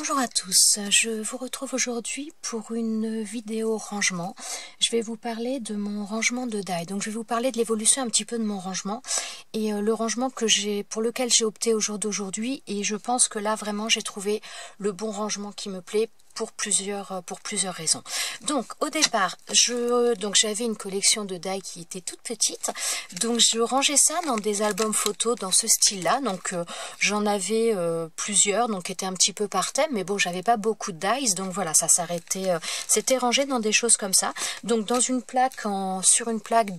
Bonjour à tous, je vous retrouve aujourd'hui pour une vidéo rangement. Je vais vous parler de mon rangement de die. Donc je vais vous parler de l'évolution un petit peu de mon rangement et le rangement pour lequel j'ai opté au jour d'aujourd'hui, et je pense que là vraiment j'ai trouvé le bon rangement qui me plaît pour plusieurs raisons. Donc au départ, j'avais une collection de die qui était toute petite, donc je rangeais ça dans des albums photos dans ce style-là. Donc j'en avais plusieurs, donc qui étaient un petit peu par thème, mais bon, j'avais pas beaucoup de dies, donc voilà, ça s'arrêtait. C'était rangé dans des choses comme ça. Donc dans une plaque sur une plaque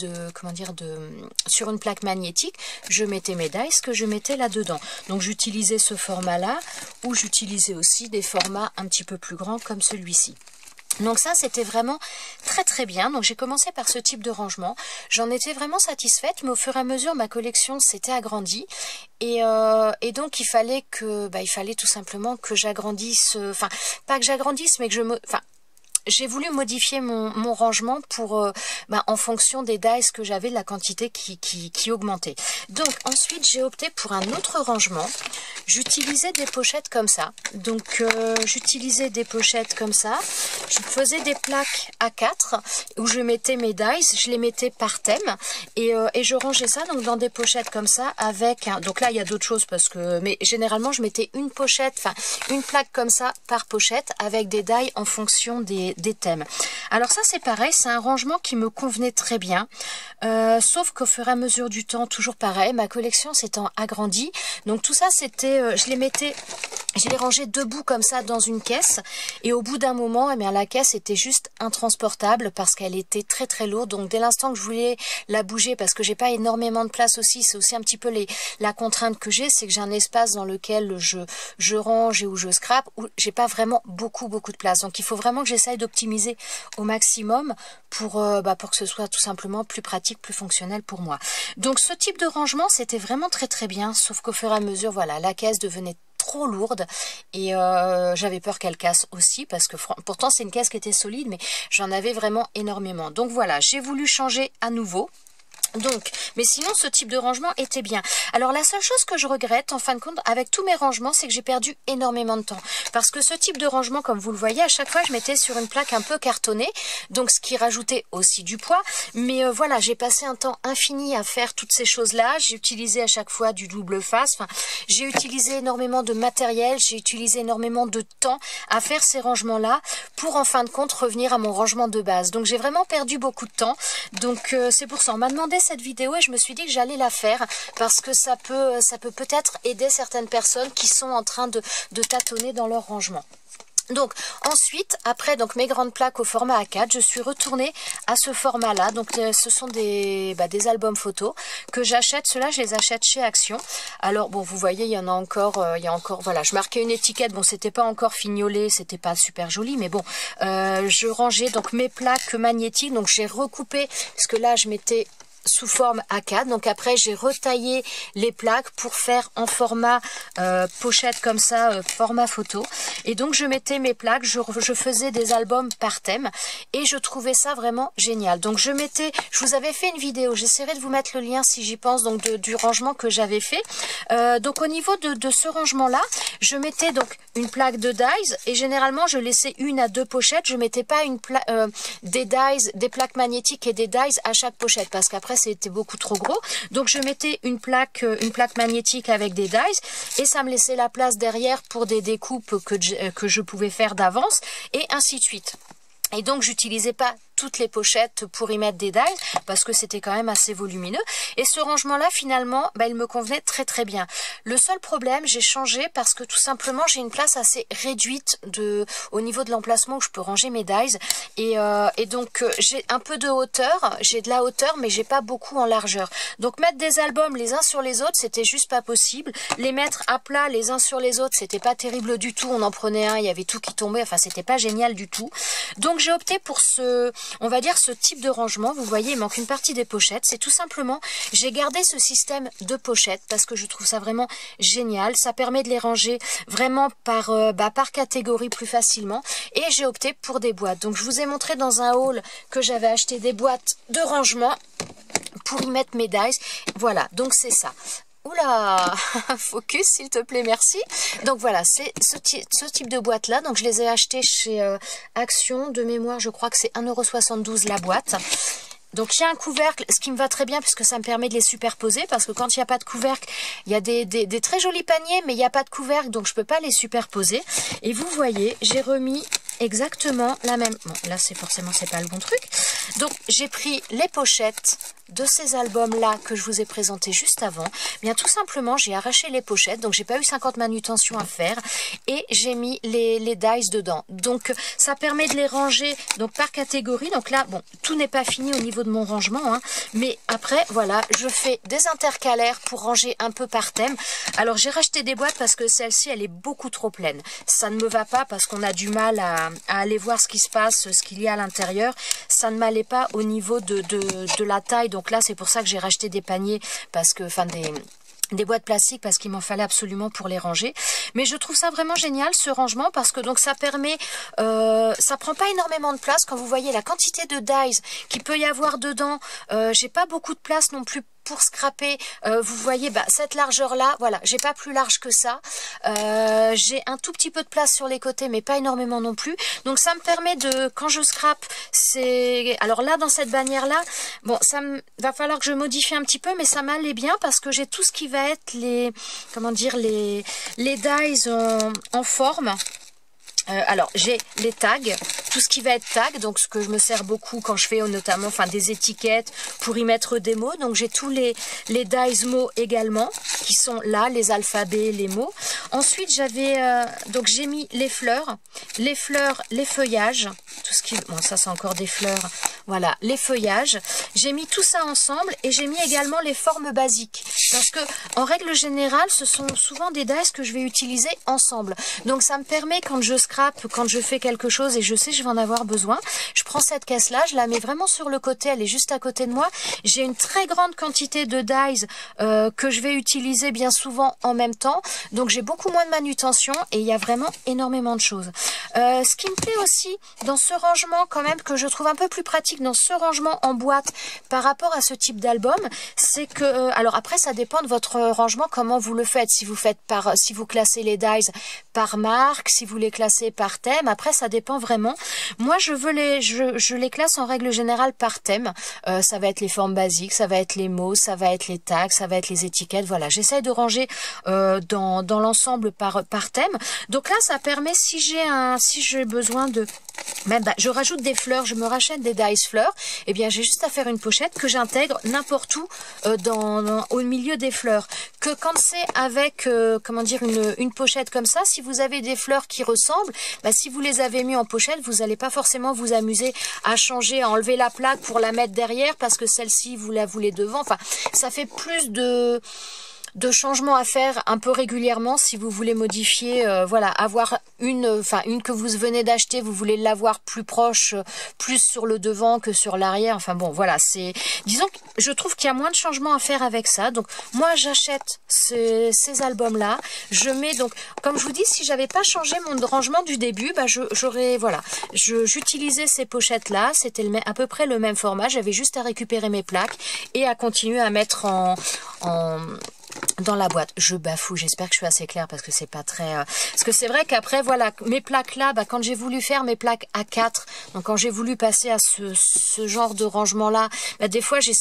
magnétique, je mettais mes dies que je mettais là-dedans. Donc j'utilisais ce format-là, ou j'utilisais aussi des formats un petit peu plus grands comme celui-ci. Donc ça, c'était vraiment très très bien. Donc j'ai commencé par ce type de rangement. J'en étais vraiment satisfaite, mais au fur et à mesure, ma collection s'était agrandie. Et donc il fallait tout simplement que j'agrandisse, enfin pas que j'agrandisse, mais que j'ai voulu modifier mon rangement pour en fonction des dies que j'avais, de la quantité qui augmentait. Donc ensuite j'ai opté pour un autre rangement. J'utilisais des pochettes comme ça. Donc j'utilisais des pochettes comme ça. Je faisais des plaques A4 où je mettais mes dies, je les mettais par thème et je rangeais ça donc dans des pochettes comme ça avec donc là il y a d'autres choses mais généralement je mettais une plaque comme ça par pochette avec des dies en fonction des thèmes. Alors ça c'est pareil, c'est un rangement qui me convenait très bien, sauf qu'au fur et à mesure du temps, toujours pareil, ma collection s'étant agrandie, donc tout ça c'était, je les rangeais debout comme ça dans une caisse, et au bout d'un moment, la caisse était juste intransportable parce qu'elle était très très lourde. Donc dès l'instant que je voulais la bouger, parce que j'ai pas énormément de place aussi, c'est aussi un petit peu la contrainte que j'ai, c'est que j'ai un espace dans lequel je range et où je scrape, où j'ai pas vraiment beaucoup de place. Donc il faut vraiment que j'essaye d'optimiser au maximum pour que ce soit tout simplement plus pratique, plus fonctionnel pour moi. Donc ce type de rangement, c'était vraiment très très bien, sauf qu'au fur et à mesure, voilà, la caisse devenait trop lourde et j'avais peur qu'elle casse aussi, parce que pourtant c'est une caisse qui était solide, mais j'en avais vraiment énormément. Donc voilà, j'ai voulu changer à nouveau. Donc, mais sinon ce type de rangement était bien. Alors la seule chose que je regrette en fin de compte avec tous mes rangements, c'est que j'ai perdu énormément de temps, parce que ce type de rangement, comme vous le voyez, à chaque fois je mettais sur une plaque un peu cartonnée, donc ce qui rajoutait aussi du poids. Mais voilà, j'ai passé un temps infini à faire toutes ces choses là. J'ai utilisé à chaque fois du double face, j'ai utilisé énormément de matériel, j'ai utilisé énormément de temps à faire ces rangements là pour en fin de compte revenir à mon rangement de base. Donc j'ai vraiment perdu beaucoup de temps. Donc c'est pour ça on m'a demandé cette vidéo et je me suis dit que j'allais la faire, parce que ça peut peut-être aider certaines personnes qui sont en train de tâtonner dans leur rangement. Donc ensuite, après mes grandes plaques au format A4, je suis retournée à ce format là. Donc ce sont des albums photos que j'achète. Ceux-là je les achète chez Action. Alors bon, vous voyez, il y a encore voilà, je marquais une étiquette. Bon, c'était pas encore fignolé, c'était pas super joli, mais bon, je rangeais donc mes plaques magnétiques. Donc j'ai recoupé, parce que là je mettais sous forme A4, donc après j'ai retaillé les plaques pour faire en format pochette comme ça, format photo, et donc je mettais mes plaques, je faisais des albums par thème et je trouvais ça vraiment génial. Donc je vous avais fait une vidéo, j'essaierai de vous mettre le lien si j'y pense, donc du rangement que j'avais fait. Donc au niveau de ce rangement là, je mettais donc une plaque de dies, et généralement je laissais 1 à 2 pochettes, je mettais pas des plaques magnétiques et des dies à chaque pochette, parce qu'après c'était beaucoup trop gros. Donc je mettais une plaque magnétique avec des dies, et ça me laissait la place derrière pour des découpes que je pouvais faire d'avance, et ainsi de suite. Et donc j'utilisais pas toutes les pochettes pour y mettre des dies, parce que c'était quand même assez volumineux. Et ce rangement là finalement, il me convenait très très bien. Le seul problème, j'ai changé parce que tout simplement j'ai une place assez réduite au niveau de l'emplacement où je peux ranger mes dies, et donc j'ai un peu de hauteur, j'ai de la hauteur, mais j'ai pas beaucoup en largeur. Donc mettre des albums les uns sur les autres, c'était juste pas possible. Les mettre à plat les uns sur les autres, c'était pas terrible du tout. On en prenait un, il y avait tout qui tombait, enfin c'était pas génial du tout. Donc j'ai opté pour on va dire ce type de rangement. Vous voyez, il manque une partie des pochettes. C'est tout simplement, j'ai gardé ce système de pochettes parce que je trouve ça vraiment génial. Ça permet de les ranger vraiment par catégorie plus facilement. Et j'ai opté pour des boîtes. Donc je vous ai montré dans un haul que j'avais acheté des boîtes de rangement pour y mettre mes dies. Voilà, donc c'est ça. Oula, focus s'il te plaît, merci. Donc voilà, c'est ce type de boîte là. Donc je les ai achetés chez Action. De mémoire, je crois que c'est 1,72 € la boîte. Donc il y a un couvercle, ce qui me va très bien puisque ça me permet de les superposer, parce que quand il n'y a pas de couvercle, il y a des très jolis paniers, mais il n'y a pas de couvercle, donc je ne peux pas les superposer. Et vous voyez, j'ai remis exactement la même... Bon, là c'est pas le bon truc. Donc j'ai pris les pochettes de ces albums-là que je vous ai présentés juste avant. Bien tout simplement, j'ai arraché les pochettes, donc j'ai pas eu 50 manutentions à faire, et j'ai mis les dies dedans. Donc ça permet de les ranger donc par catégorie. Donc là, bon, tout n'est pas fini au niveau de mon rangement, hein, mais après, voilà, je fais des intercalaires pour ranger un peu par thème. Alors j'ai racheté des boîtes parce que celle-ci, elle est beaucoup trop pleine. Ça ne me va pas parce qu'on a du mal à aller voir ce qui se passe, ce qu'il y a à l'intérieur. Ça ne m'allait pas au niveau de la taille. Donc là, c'est pour ça que j'ai racheté des paniers, parce que, enfin, des boîtes plastiques, parce qu'il m'en fallait absolument pour les ranger. Mais je trouve ça vraiment génial, ce rangement, parce que donc ça permet, ça prend pas énormément de place. Quand vous voyez la quantité de dies qu'il peut y avoir dedans, j'ai pas beaucoup de place non plus pour scraper. Vous voyez, cette largeur là, voilà, j'ai pas plus large que ça. J'ai un tout petit peu de place sur les côtés, mais pas énormément non plus. Donc ça me permet de, quand je scrape, c'est... Alors là, dans cette bannière là, bon, va falloir que je modifie un petit peu, mais ça m'allait bien parce que j'ai tout ce qui va être les, comment dire, les dies en forme. Alors j'ai les tags, tout ce qui va être tag, donc ce que je me sers beaucoup quand je fais notamment des étiquettes pour y mettre des mots. Donc j'ai tous les dies mots également qui sont là, les alphabets, les mots. Ensuite j'avais donc j'ai mis les fleurs, les feuillages, tout ce qui, bon ça c'est encore des fleurs, voilà, les feuillages. J'ai mis tout ça ensemble et j'ai mis également les formes basiques, parce que en règle générale ce sont souvent des dies que je vais utiliser ensemble. Donc ça me permet, quand je scrape, quand je fais quelque chose et je sais que je vais en avoir besoin, je prends cette caisse là, je la mets vraiment sur le côté, elle est juste à côté de moi. J'ai une très grande quantité de dies que je vais utiliser bien souvent en même temps, donc j'ai beaucoup moins de manutention et il y a vraiment énormément de choses. Ce qui me plaît aussi dans ce rangement quand même, que je trouve un peu plus pratique dans ce rangement en boîte par rapport à ce type d'album, c'est que, alors après ça dépend de votre rangement, comment vous le faites, si vous faites si vous classez les dies par marque, si vous les classez par thème, après ça dépend vraiment. Moi je les classe en règle générale par thème. Ça va être les formes basiques, ça va être les mots, ça va être les tags, ça va être les étiquettes, voilà, j'essaie de ranger dans l'ensemble par thème. Donc là ça permet, si j'ai besoin de, même je rajoute des fleurs, je me rachète des dies fleurs, et bien j'ai juste à faire une pochette que j'intègre n'importe où au milieu des fleurs. Que quand c'est avec comment dire, une pochette comme ça, si vous avez des fleurs qui ressemblent, si vous les avez mis en pochette, vous n'allez pas forcément vous amuser à changer, à enlever la plaque pour la mettre derrière parce que celle-ci vous la voulez devant. Enfin, ça fait plus de changements à faire un peu régulièrement si vous voulez modifier, voilà, avoir une que vous venez d'acheter, vous voulez l'avoir plus proche, plus sur le devant que sur l'arrière. Enfin bon, voilà, c'est, disons que je trouve qu'il y a moins de changements à faire avec ça. Donc moi j'achète ces albums là, je mets, donc comme je vous dis, si j'avais pas changé mon rangement du début, j'aurais, voilà, j'utilisais ces pochettes là, c'était à peu près le même format, j'avais juste à récupérer mes plaques et à continuer à mettre dans la boîte. Je bafoue, j'espère que je suis assez claire parce que c'est pas très... Parce que c'est vrai qu'après, voilà, mes plaques là, quand j'ai voulu faire mes plaques A4, donc quand j'ai voulu passer à ce genre de rangement là, des fois j'ai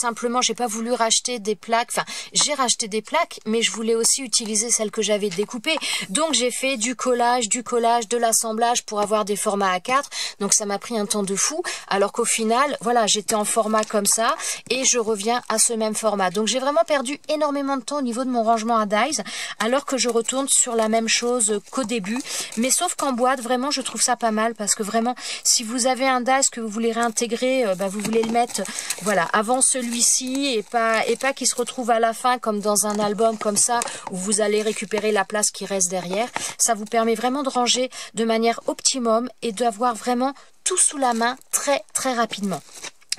pas voulu racheter des plaques, enfin j'ai racheté des plaques, mais je voulais aussi utiliser celles que j'avais découpées. Donc j'ai fait du collage, de l'assemblage pour avoir des formats A4, donc ça m'a pris un temps de fou, alors qu'au final, voilà, j'étais en format comme ça et je reviens à ce même format. Donc j'ai vraiment perdu énormément de temps au niveau de mon rangement à dies, alors que je retourne sur la même chose qu'au début, mais sauf qu'en boîte, vraiment je trouve ça pas mal, parce que vraiment si vous avez un dies que vous voulez réintégrer, vous voulez le mettre, voilà, avant celui-ci et pas qu'il se retrouve à la fin comme dans un album comme ça où vous allez récupérer la place qui reste derrière. Ça vous permet vraiment de ranger de manière optimum et d'avoir vraiment tout sous la main très très rapidement.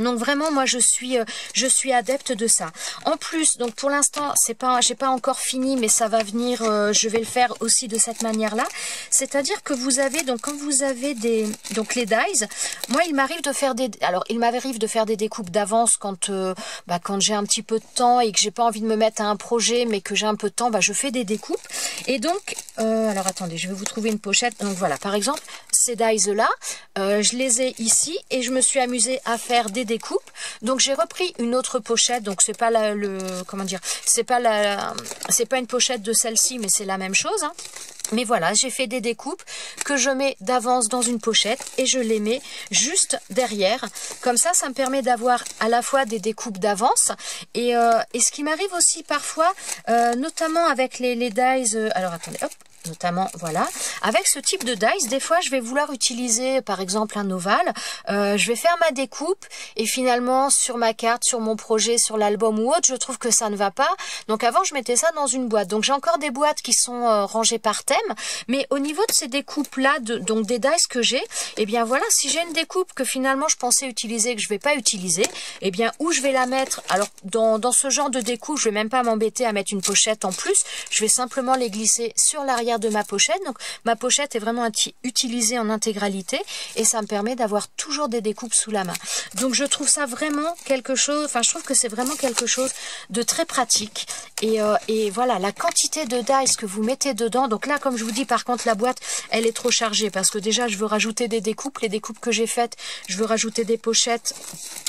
Donc vraiment, moi je suis adepte de ça. En plus, donc pour l'instant, j'ai pas encore fini, mais ça va venir. Je vais le faire aussi de cette manière-là. C'est-à-dire que vous avez donc quand vous avez donc les dies, moi il m'arrive de faire des découpes d'avance quand j'ai un petit peu de temps et que j'ai pas envie de me mettre à un projet, mais que j'ai un peu de temps, je fais des découpes. Et donc alors attendez, je vais vous trouver une pochette. Donc voilà, par exemple ces dies là, je les ai ici et je me suis amusée à faire des découpes. Donc j'ai repris une autre pochette, donc c'est pas c'est pas une pochette de celle-ci, mais c'est la même chose, hein. Mais voilà, j'ai fait des découpes que je mets d'avance dans une pochette et je les mets juste derrière. Comme ça, ça me permet d'avoir à la fois des découpes d'avance et ce qui m'arrive aussi parfois, notamment avec les dies, alors attendez, hop, notamment, voilà, avec ce type de dies, des fois je vais vouloir utiliser par exemple un ovale, je vais faire ma découpe et finalement sur ma carte, sur mon projet, sur l'album ou autre, je trouve que ça ne va pas. Donc avant je mettais ça dans une boîte, donc j'ai encore des boîtes qui sont rangées par thème, mais au niveau de ces découpes là, donc des dies que j'ai, et bien voilà, si j'ai une découpe que finalement je pensais utiliser, que je vais pas utiliser, et bien où je vais la mettre, alors dans ce genre de découpe, je vais même pas m'embêter à mettre une pochette en plus, je vais simplement les glisser sur l'arrière de ma pochette. Donc ma pochette est vraiment utilisée en intégralité et ça me permet d'avoir toujours des découpes sous la main. Donc je trouve ça vraiment quelque chose, je trouve que c'est vraiment quelque chose de très pratique et voilà, la quantité de dies que vous mettez dedans. Donc là, comme je vous dis, par contre la boîte elle est trop chargée parce que déjà je veux rajouter des découpes, les découpes que j'ai faites, je veux rajouter des pochettes,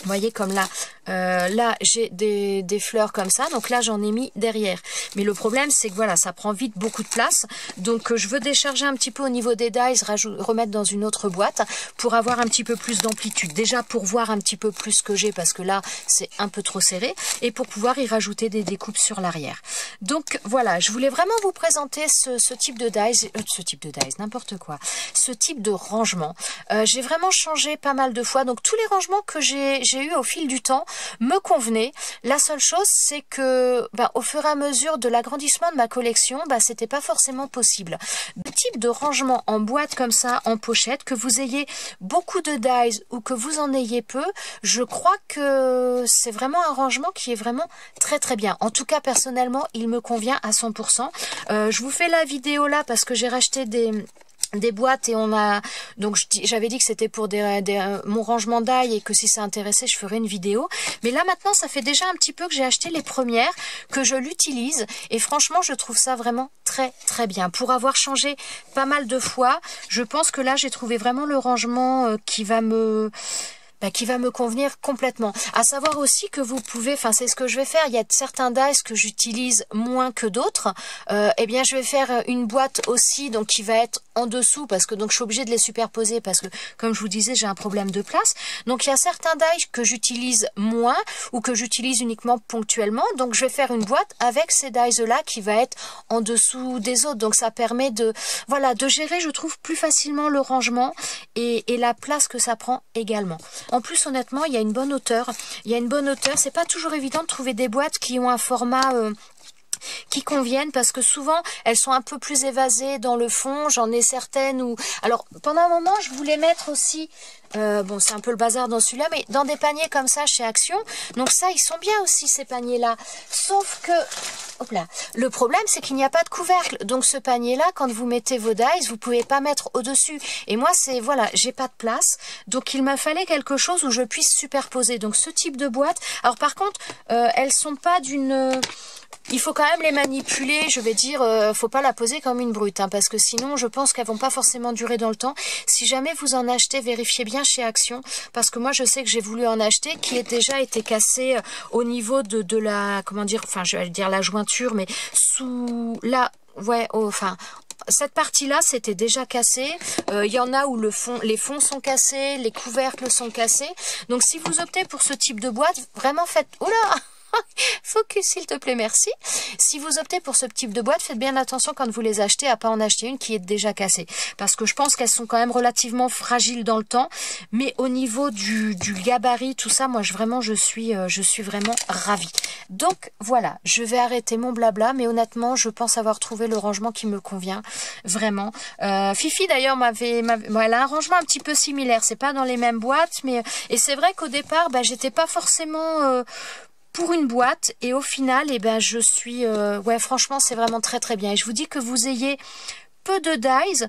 vous voyez, comme là là j'ai des fleurs comme ça, donc là j'en ai mis derrière, mais le problème c'est que voilà, ça prend vite beaucoup de place. Donc je veux décharger un petit peu au niveau des dies, remettre dans une autre boîte pour avoir un petit peu plus d'amplitude. Déjà pour voir un petit peu plus ce que j'ai parce que là c'est un peu trop serré et pour pouvoir y rajouter des découpes sur l'arrière. Donc voilà, je voulais vraiment vous présenter ce type de dies, n'importe quoi, ce type de rangement. J'ai vraiment changé pas mal de fois, donc tous les rangements que j'ai eu au fil du temps me convenaient. La seule chose c'est que au fur et à mesure de l'agrandissement de ma collection, c'était pas forcément possible. Le type de rangement en boîte comme ça, en pochette, que vous ayez beaucoup de dies ou que vous en ayez peu, je crois que c'est vraiment un rangement qui est vraiment très très bien. En tout cas, personnellement, il me convient à 100%. Je vous fais la vidéo là parce que j'ai racheté des boîtes et donc j'avais dit que c'était pour mon rangement d'ail et que si ça intéressait je ferais une vidéo, mais là maintenant ça fait déjà un petit peu que j'ai acheté les premières, que je l'utilise et franchement je trouve ça vraiment très très bien. Pour avoir changé pas mal de fois, je pense que là j'ai trouvé vraiment le rangement qui va me convenir complètement. À savoir aussi que vous pouvez, c'est ce que je vais faire, il y a certains dies que j'utilise moins que d'autres, eh bien je vais faire une boîte aussi, donc qui va être en dessous, parce que donc je suis obligée de les superposer, parce que comme je vous disais, j'ai un problème de place. Donc il y a certains dies que j'utilise moins, ou que j'utilise uniquement ponctuellement, donc je vais faire une boîte avec ces dies là qui va être en dessous des autres, donc ça permet de gérer, je trouve, plus facilement le rangement et la place que ça prend également. En plus, honnêtement, il y a une bonne hauteur. C'est pas toujours évident de trouver des boîtes qui ont un format qui conviennent, parce que souvent elles sont un peu plus évasées dans le fond. J'en ai certaines où, alors pendant un moment je voulais mettre aussi bon, c'est un peu le bazar dans celui-là, mais dans des paniers comme ça chez Action. Donc ça, ils sont bien aussi ces paniers-là, sauf que hop là, le problème c'est qu'il n'y a pas de couvercle. Donc ce panier-là, quand vous mettez vos dies, vous pouvez pas mettre au-dessus, et moi c'est, voilà, j'ai pas de place, donc il m'a fallu quelque chose où je puisse superposer. Donc ce type de boîte, alors par contre elles sont pas d'une... Il faut quand même les manipuler, je vais dire, faut pas la poser comme une brute, hein, parce que sinon je pense qu'elles vont pas forcément durer dans le temps. Si jamais vous en achetez, vérifiez bien chez Action, parce que moi je sais que j'ai voulu en acheter qui ait déjà été cassé au niveau de la, comment dire, enfin je vais dire la jointure, mais sous la, ouais, enfin... Cette partie-là, c'était déjà cassé. Il y en a où les fonds sont cassés, les couvercles sont cassés. Donc, si vous optez pour ce type de boîte, vraiment faites... Oula! Focus, s'il te plaît, merci. Si vous optez pour ce type de boîte, faites bien attention quand vous les achetez à pas en acheter une qui est déjà cassée. Parce que je pense qu'elles sont quand même relativement fragiles dans le temps. Mais au niveau du gabarit, tout ça, moi, je suis vraiment ravie. Donc, voilà, je vais arrêter mon blabla. Mais honnêtement, je pense avoir trouvé le rangement qui me convient. Vraiment. Fifi, d'ailleurs, elle a un rangement un petit peu similaire. C'est pas dans les mêmes boîtes. Et c'est vrai qu'au départ, j'étais pas forcément... pour une boîte, et au final, je suis... ouais, franchement, c'est vraiment très très bien. Et je vous dis que vous ayez peu de dies,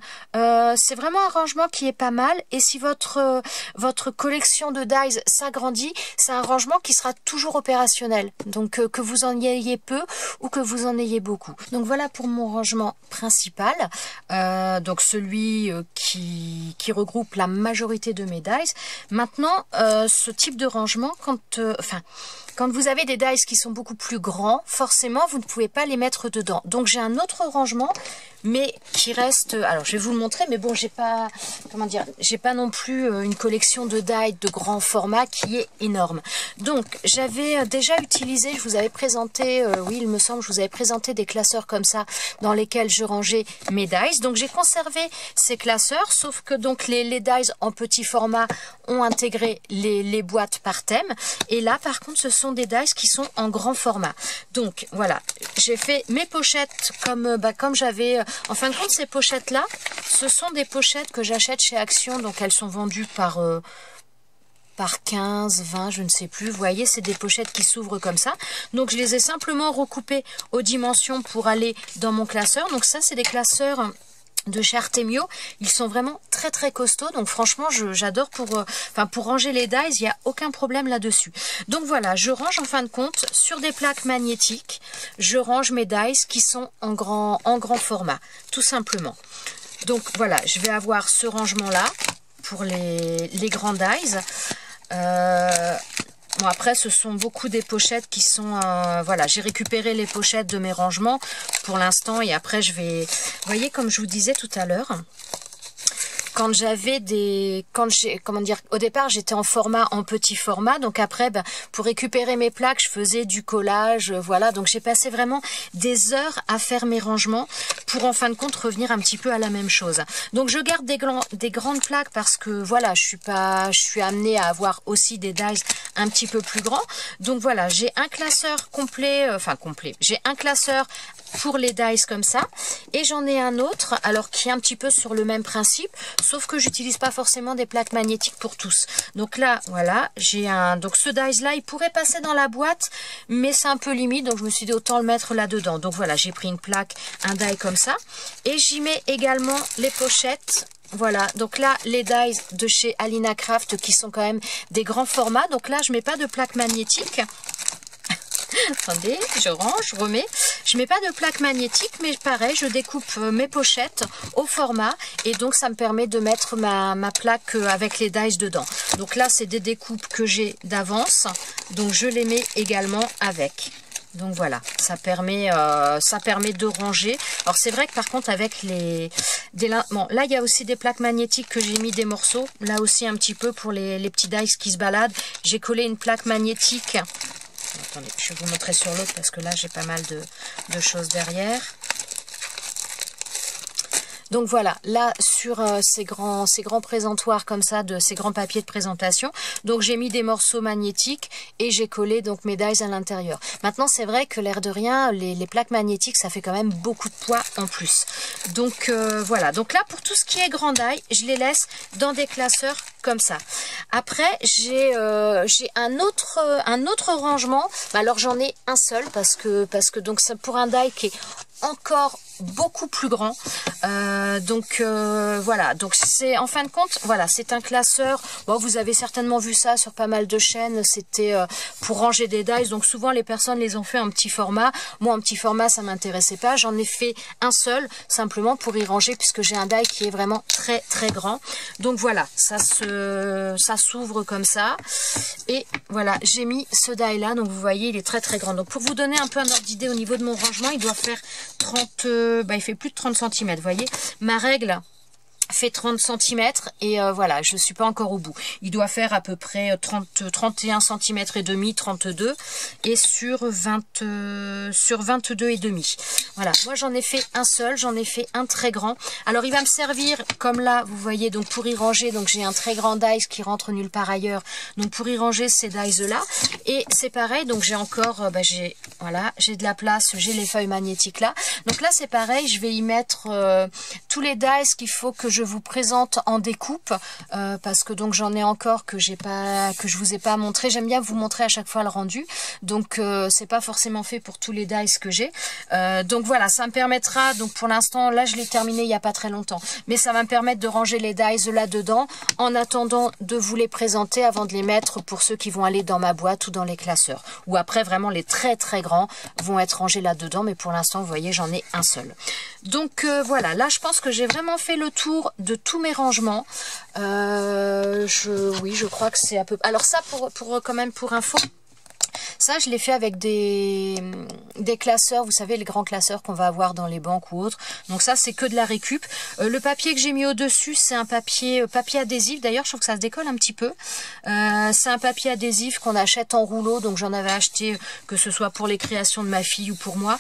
c'est vraiment un rangement qui est pas mal. Et si votre collection de dies s'agrandit, c'est un rangement qui sera toujours opérationnel. Donc que vous en ayez peu ou que vous en ayez beaucoup. Donc voilà pour mon rangement principal. Donc celui qui regroupe la majorité de mes dies. Maintenant, ce type de rangement, quand vous avez des dies qui sont beaucoup plus grands, forcément, vous ne pouvez pas les mettre dedans. Donc, j'ai un autre rangement, mais qui reste... Alors, je vais vous le montrer, mais bon, j'ai pas... Comment dire? J'ai pas non plus une collection de dies de grand format qui est énorme. Donc, j'avais déjà utilisé, je vous avais présenté... oui, il me semble, je vous avais présenté des classeurs comme ça, dans lesquels je rangeais mes dies. Donc, j'ai conservé ces classeurs, sauf que donc les dies en petit format ont intégré les boîtes par thème. Et là, par contre, ce sont des dies qui sont en grand format. Donc voilà, j'ai fait mes pochettes comme j'avais... En fin de compte, ces pochettes-là, ce sont des pochettes que j'achète chez Action. Donc elles sont vendues par 15, 20, je ne sais plus. Vous voyez, c'est des pochettes qui s'ouvrent comme ça. Donc je les ai simplement recoupées aux dimensions pour aller dans mon classeur. Donc ça, c'est des classeurs... de chez Artemio. Ils sont vraiment très très costauds, donc franchement j'adore pour ranger les dies, il n'y a aucun problème là-dessus. Donc voilà, je range en fin de compte sur des plaques magnétiques, je range mes dies qui sont en grand format, tout simplement. Donc voilà, je vais avoir ce rangement là pour les grands dies. Bon, après, ce sont beaucoup des pochettes qui sont... voilà, j'ai récupéré les pochettes de mes rangements pour l'instant. Et après, je vais... Vous voyez, comme je vous disais tout à l'heure, quand j'avais des... Comment dire, au départ, j'étais en petit format. Donc après, pour récupérer mes plaques, je faisais du collage. Voilà, donc j'ai passé vraiment des heures à faire mes rangements pour en fin de compte revenir un petit peu à la même chose. Donc je garde des grandes plaques parce que voilà, je suis amenée à avoir aussi des dies un petit peu plus grands. Donc voilà, j'ai un classeur complet, j'ai un classeur pour les dies comme ça, et j'en ai un autre, alors qui est un petit peu sur le même principe, sauf que j'utilise pas forcément des plaques magnétiques pour tous. Donc là, voilà, j'ai un... Donc ce dies là, il pourrait passer dans la boîte, mais c'est un peu limite, donc je me suis dit autant le mettre là-dedans. Donc voilà, j'ai pris une plaque, un die comme ça, et j'y mets également les pochettes. Voilà, donc là, les dies de chez Alina Craft qui sont quand même des grands formats. Donc là, je mets pas de plaque magnétique. Attendez, je range, je remets. Je mets pas de plaque magnétique, mais pareil, je découpe mes pochettes au format. Et donc, ça me permet de mettre ma plaque avec les dies dedans. Donc là, c'est des découpes que j'ai d'avance. Donc, je les mets également avec. Donc voilà, ça permet de ranger. Alors c'est vrai que par contre avec bon, là il y a aussi des plaques magnétiques que j'ai mis des morceaux. Là aussi un petit peu pour les petits dies qui se baladent. J'ai collé une plaque magnétique. Attendez, je vais vous montrer sur l'autre parce que là j'ai pas mal de choses derrière. Donc voilà, là sur ces grands présentoirs comme ça, ces grands papiers de présentation, donc j'ai mis des morceaux magnétiques et j'ai collé donc mes dies à l'intérieur. Maintenant c'est vrai que l'air de rien, les plaques magnétiques ça fait quand même beaucoup de poids en plus. Donc voilà, donc là pour tout ce qui est grand die, je les laisse dans des classeurs comme ça. Après j'ai un autre rangement, alors j'en ai un seul parce que donc c'est pour un die qui est encore beaucoup plus grand. Voilà, donc c'est en fin de compte, voilà, c'est un classeur. Bon, vous avez certainement vu ça sur pas mal de chaînes. C'était pour ranger des dies. Donc souvent les personnes les ont fait en petit format. Moi en petit format ça m'intéressait pas. J'en ai fait un seul simplement pour y ranger puisque j'ai un die qui est vraiment très très grand. Donc voilà, ça s'ouvre comme ça. Et voilà, j'ai mis ce die là. Donc vous voyez, il est très très grand. Donc pour vous donner un peu un ordre d'idée au niveau de mon rangement, il doit faire 30, il fait plus de 30 cm. Vous voyez, ma règle fait 30 cm et voilà, je suis pas encore au bout. Il doit faire à peu près 31 cm et demi, 32 et sur 22 et demi. Voilà, moi j'en ai fait un seul, j'en ai fait un très grand. Alors il va me servir comme là, vous voyez, donc pour y ranger, donc j'ai un très grand dies qui rentre nulle part ailleurs. Donc pour y ranger ces dies là et c'est pareil, donc j'ai encore voilà, j'ai de la place, j'ai les feuilles magnétiques là. Donc là c'est pareil, je vais y mettre tous les dies qu'il faut que je vous présente en découpe parce que donc j'en ai encore que je vous ai pas montré. J'aime bien vous montrer à chaque fois le rendu, donc c'est pas forcément fait pour tous les dies que j'ai. Donc voilà, ça me permettra, donc pour l'instant là je l'ai terminé il y a pas très longtemps, mais ça va me permettre de ranger les dies là dedans en attendant de vous les présenter avant de les mettre pour ceux qui vont aller dans ma boîte ou dans les classeurs, ou après vraiment les très très grands vont être rangés là dedans, mais pour l'instant vous voyez j'en ai un seul. Donc voilà, là je pense que j'ai vraiment fait le tour de tous mes rangements. Oui, je crois que c'est à peu... Alors ça, quand même pour info, ça je l'ai fait avec des classeurs, vous savez, les grands classeurs qu'on va avoir dans les banques ou autres. Donc ça c'est que de la récup. Le papier que j'ai mis au dessus, c'est un papier adhésif. D'ailleurs je trouve que ça se décolle un petit peu. C'est un papier adhésif qu'on achète en rouleau, donc j'en avais acheté que ce soit pour les créations de ma fille ou pour moi.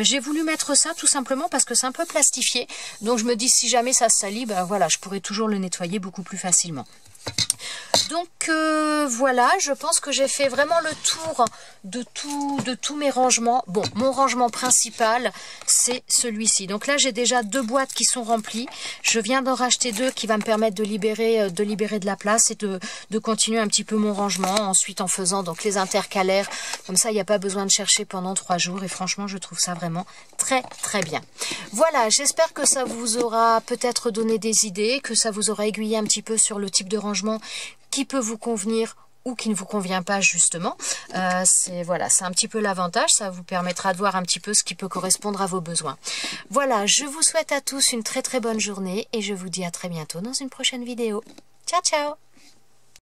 J'ai voulu mettre ça tout simplement parce que c'est un peu plastifié, donc je me dis si jamais ça se salit, ben voilà, je pourrais toujours le nettoyer beaucoup plus facilement. Donc voilà, je pense que j'ai fait vraiment le tour de tous mes rangements. Bon, mon rangement principal, c'est celui-ci. Donc là, j'ai déjà 2 boîtes qui sont remplies. Je viens d'en racheter 2 qui va me permettre de libérer de la place et de continuer un petit peu mon rangement. Ensuite, en faisant donc les intercalaires, comme ça, il n'y a pas besoin de chercher pendant 3 jours. Et franchement, je trouve ça vraiment très très bien. Voilà, j'espère que ça vous aura peut-être donné des idées, que ça vous aura aiguillé un petit peu sur le type de rangement qui peut vous convenir ou qui ne vous convient pas justement. Voilà, c'est un petit peu l'avantage, ça vous permettra de voir un petit peu ce qui peut correspondre à vos besoins. Voilà, je vous souhaite à tous une très très bonne journée et je vous dis à très bientôt dans une prochaine vidéo. Ciao ciao!